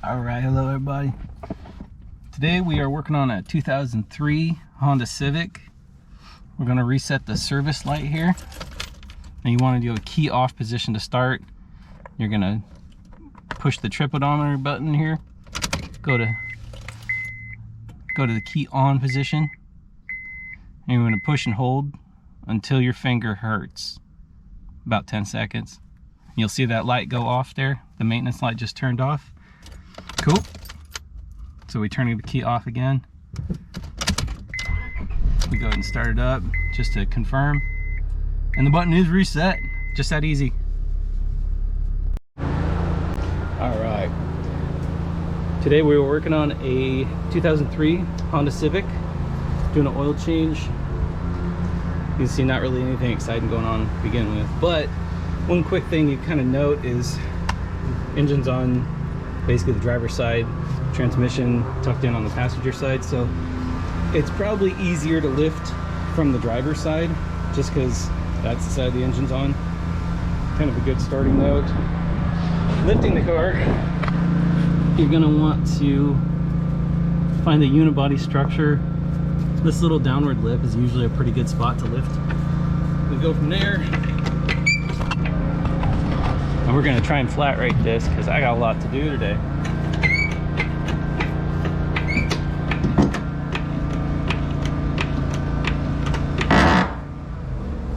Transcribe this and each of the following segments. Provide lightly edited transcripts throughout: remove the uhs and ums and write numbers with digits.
Alright, hello everybody. Today we are working on a 2003 Honda Civic. We're going to reset the service light here. And you want to do a key off position to start. You're going to push the trip odometer button here. Go to the key on position. And you're going to push and hold until your finger hurts. About 10 seconds. You'll see that light go off there. The maintenance light just turned off. Cool. So we turn the key off again. We go ahead and start it up just to confirm. And the button is reset. Just that easy. Alright. Today we were working on a 2003 Honda Civic. Doing an oil change. You can see not really anything exciting going on to begin with. But one quick thing you kind of note is engine's on basically the driver's side, transmission tucked in on the passenger side, so it's probably easier to lift from the driver's side just because that's the side the engine's on. Kind of a good starting note. Lifting the car, you're going to want to find the unibody structure. This little downward lip is usually a pretty good spot to lift. We go from there. And we're going to try and flat rate this because I got a lot to do today.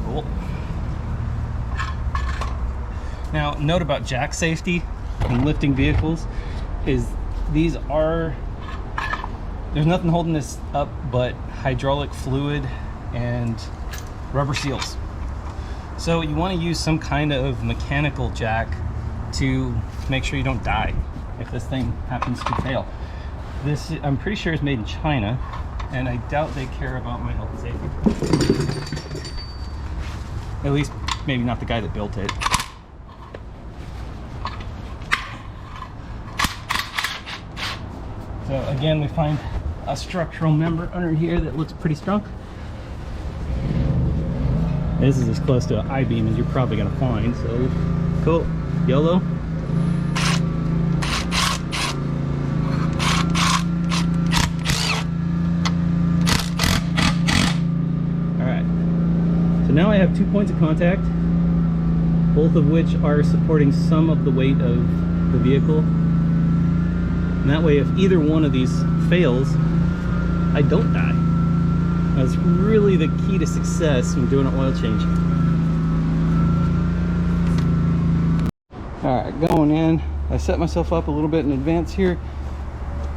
Cool. Now, note about jack safety and lifting vehicles is there's nothing holding this up but hydraulic fluid and rubber seals. So you want to use some kind of mechanical jack to make sure you don't die if this thing happens to fail. This, I'm pretty sure, is made in China, and I doubt they care about my health and safety. At least, maybe not the guy that built it. So again, we find a structural member under here that looks pretty strong. This is as close to an I-beam as you're probably going to find, so cool. YOLO. Alright, so now I have 2 points of contact, both of which are supporting some of the weight of the vehicle. And that way, if either one of these fails, I don't die. That's really the key to success when doing an oil change. Alright, going in. I set myself up a little bit in advance here.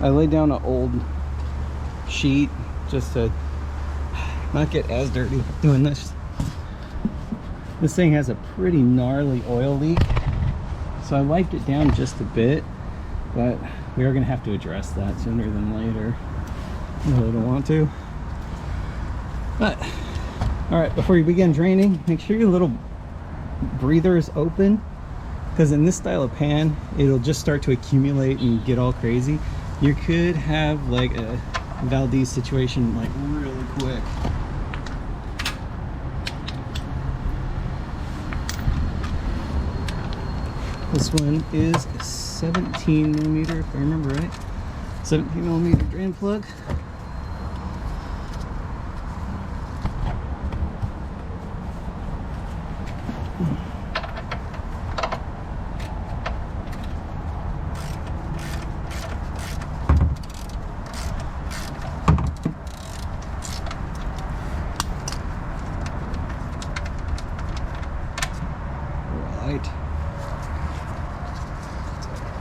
I laid down an old sheet just to not get as dirty doing this. This thing has a pretty gnarly oil leak, so I wiped it down just a bit, but we are going to have to address that sooner than later. I really don't want to. But, alright, before you begin draining, make sure your little breather is open, because in this style of pan, it'll just start to accumulate and get all crazy. You could have like a Valdez situation like really quick. This one is a 17 millimeter, if I remember right. 17 millimeter drain plug.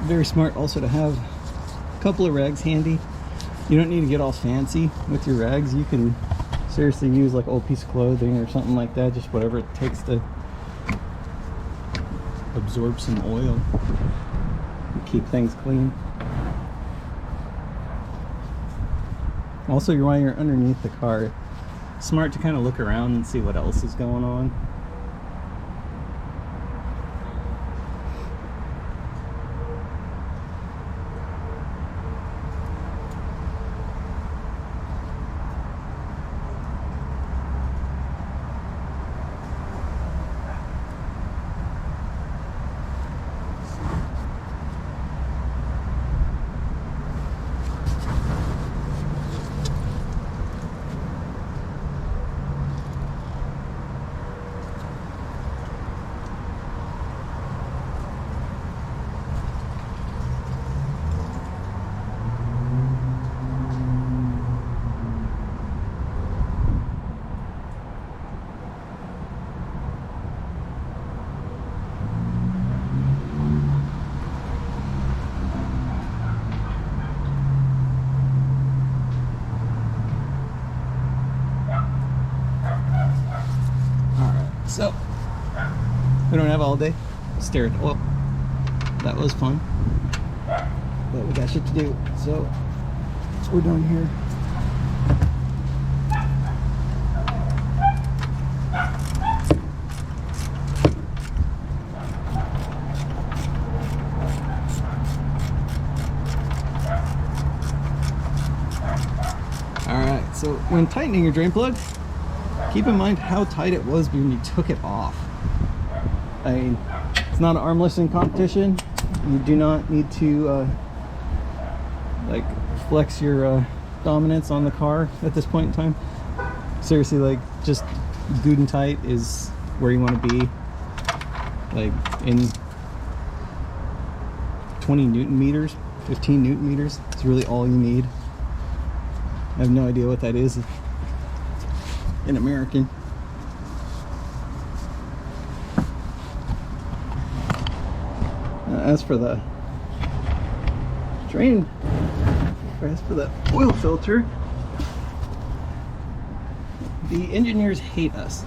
Very smart also to have a couple of rags handy. You don't need to get all fancy with your rags. You can seriously use like an old piece of clothing or something like that, just whatever it takes to absorb some oil and keep things clean. Also, while you're underneath the car, it's smart to kind of look around and see what else is going on. So we don't have all day. Stare at oil. That was fun. But we got shit to do. So we're done here. Alright, so when tightening your drain plug, keep in mind how tight it was when you took it off. I mean, it's not an arm lifting competition. You do not need to like flex your dominance on the car at this point in time. Seriously, like just good and tight is where you want to be. Like in 20 Newton meters, 15 Newton meters. It's really all you need. I have no idea what that is in American. As for the drain, as for the oil filter, the engineers hate us.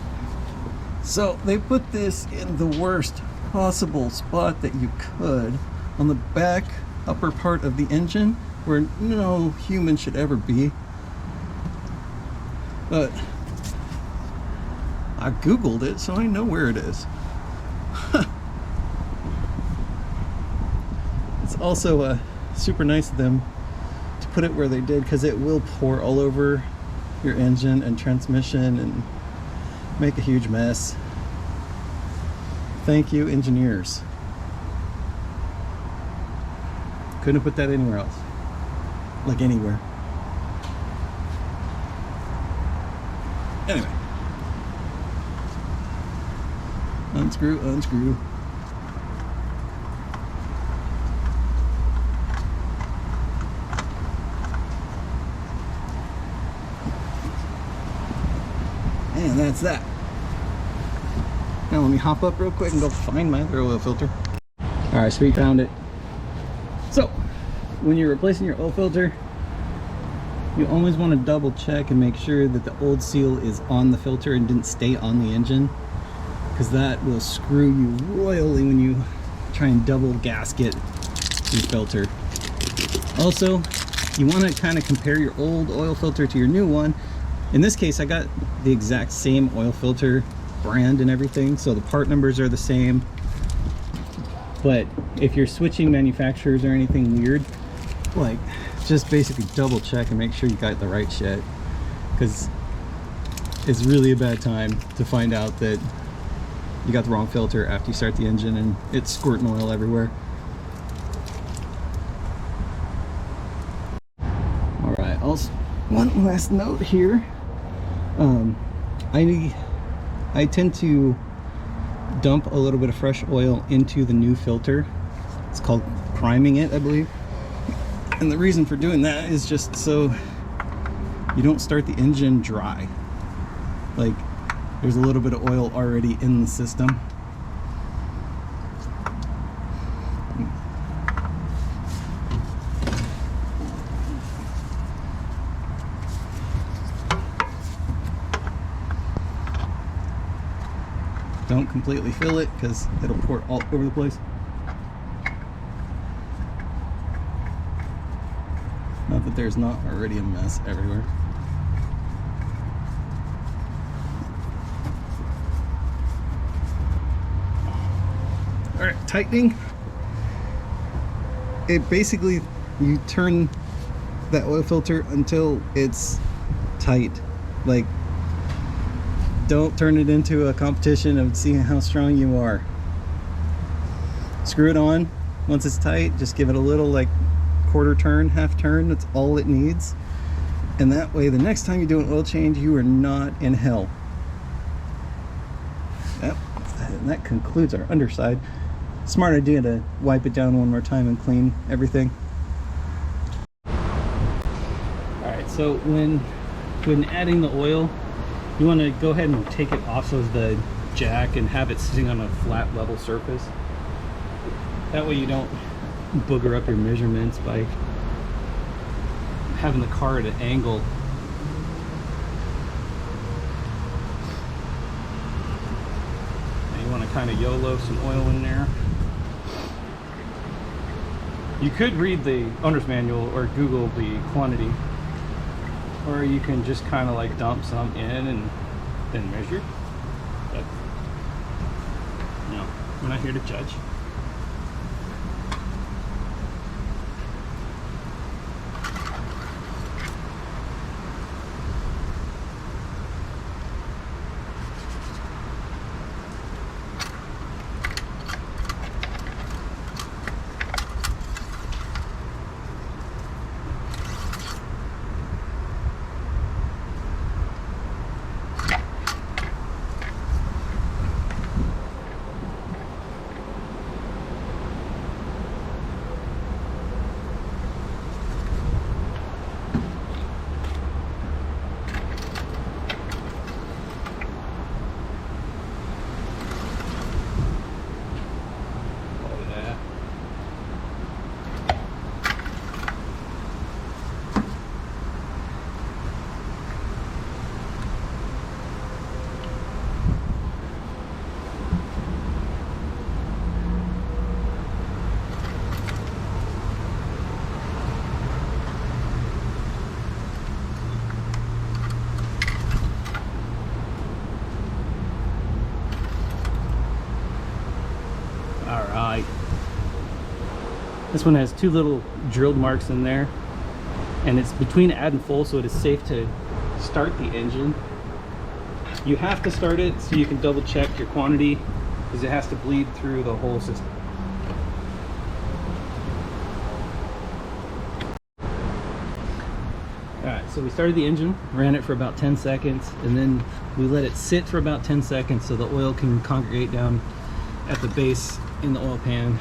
So they put this in the worst possible spot that you could, on the back upper part of the engine, where no human should ever be. But I googled it, so I know where it is. It's also super nice of them to put it where they did, because it will pour all over your engine and transmission and make a huge mess. Thank you, engineers. Couldn't have put that anywhere else. Like anywhere. Anyway. Unscrew, unscrew. And that's that. Now let me hop up real quick and go find my other oil filter. Alright, sweet, found it. So, when you're replacing your oil filter, you always want to double check and make sure that the old seal is on the filter and didn't stay on the engine, because that will screw you royally when you try and double gasket your filter. Also, you want to kind of compare your old oil filter to your new one. In this case, I got the exact same oil filter brand and everything, so the part numbers are the same. But if you're switching manufacturers or anything weird, like, just basically double check and make sure you got the right shit, because it's really a bad time to find out that you got the wrong filter after you start the engine and it's squirting oil everywhere. All right, also one last note here. I tend to dump a little bit of fresh oil into the new filter. It's called priming it, I believe. And the reason for doing that is just so you don't start the engine dry. Like, there's a little bit of oil already in the system. Don't completely fill it, because it'll pour all over the place. Not that there's not already a mess everywhere. Alright, tightening. It basically, you turn that oil filter until it's tight. Like, don't turn it into a competition of seeing how strong you are. Screw it on. Once it's tight, just give it a little, like, quarter turn, half turn. That's all it needs. And that way, the next time you do an oil change, you are not in hell. Yep. And that concludes our underside. Smart idea to wipe it down one more time and clean everything. Alright, so when adding the oil, you want to go ahead and take it off of the jack and have it sitting on a flat level surface. That way you don't booger up your measurements by having the car at an angle. kind of YOLO some oil in there. You could read the owner's manual or Google the quantity, or you can just kind of like dump some in and then measure. But no, we're not here to judge. Alright. This one has two little drilled marks in there, and it's between add and full, so it is safe to start the engine. You have to start it so you can double check your quantity, because it has to bleed through the whole system. Alright, so we started the engine, ran it for about 10 seconds, and then we let it sit for about 10 seconds so the oil can congregate down at the base in the oil pan.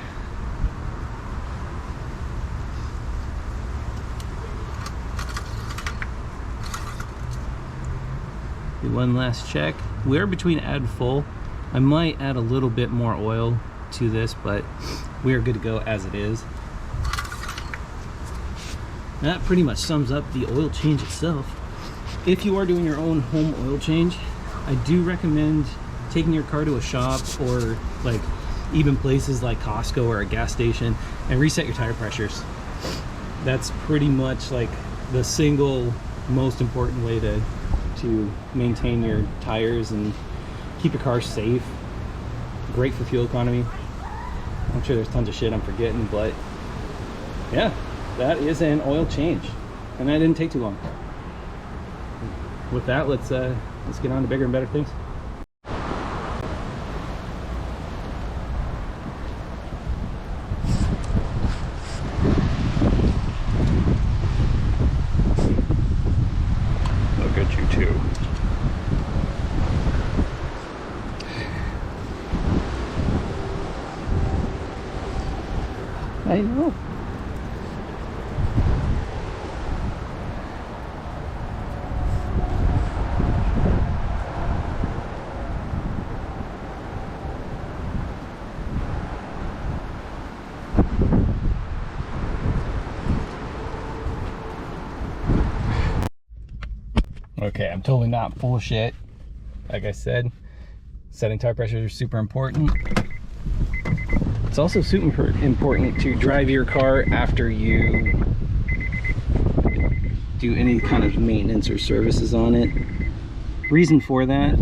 Do one last check. We're between add and full. I might add a little bit more oil to this, but we are good to go as it is. That pretty much sums up the oil change itself. If you are doing your own home oil change, I do recommend taking your car to a shop, or like even places like Costco or a gas station, and reset your tire pressures. That's pretty much like the single most important way to maintain your tires and keep your car safe. Great for fuel economy. I'm sure there's tons of shit I'm forgetting, but yeah, that is an oil change, and that didn't take too long. With that, let's get on to bigger and better things. Look at you two. I know. Okay, I'm totally not full of shit. Like I said, setting tire pressures are super important. It's also super important to drive your car after you do any kind of maintenance or services on it. Reason for that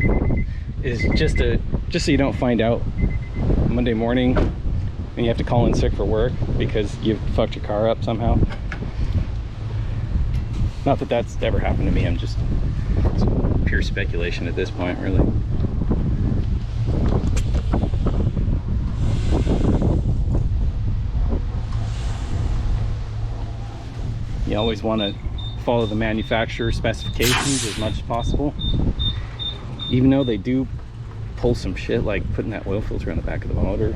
is just so you don't find out Monday morning and you have to call in sick for work because you've fucked your car up somehow. Not that that's ever happened to me, it's pure speculation at this point, really. You always want to follow the manufacturer specifications as much as possible, even though they do pull some shit like putting that oil filter on the back of the motor.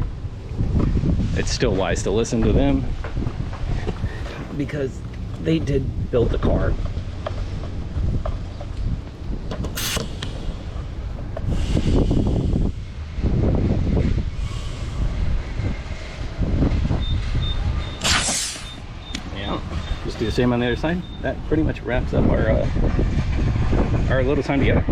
It's still wise to listen to them because they did build the car. Yeah, just do the same on the other side. That pretty much wraps up our little time together.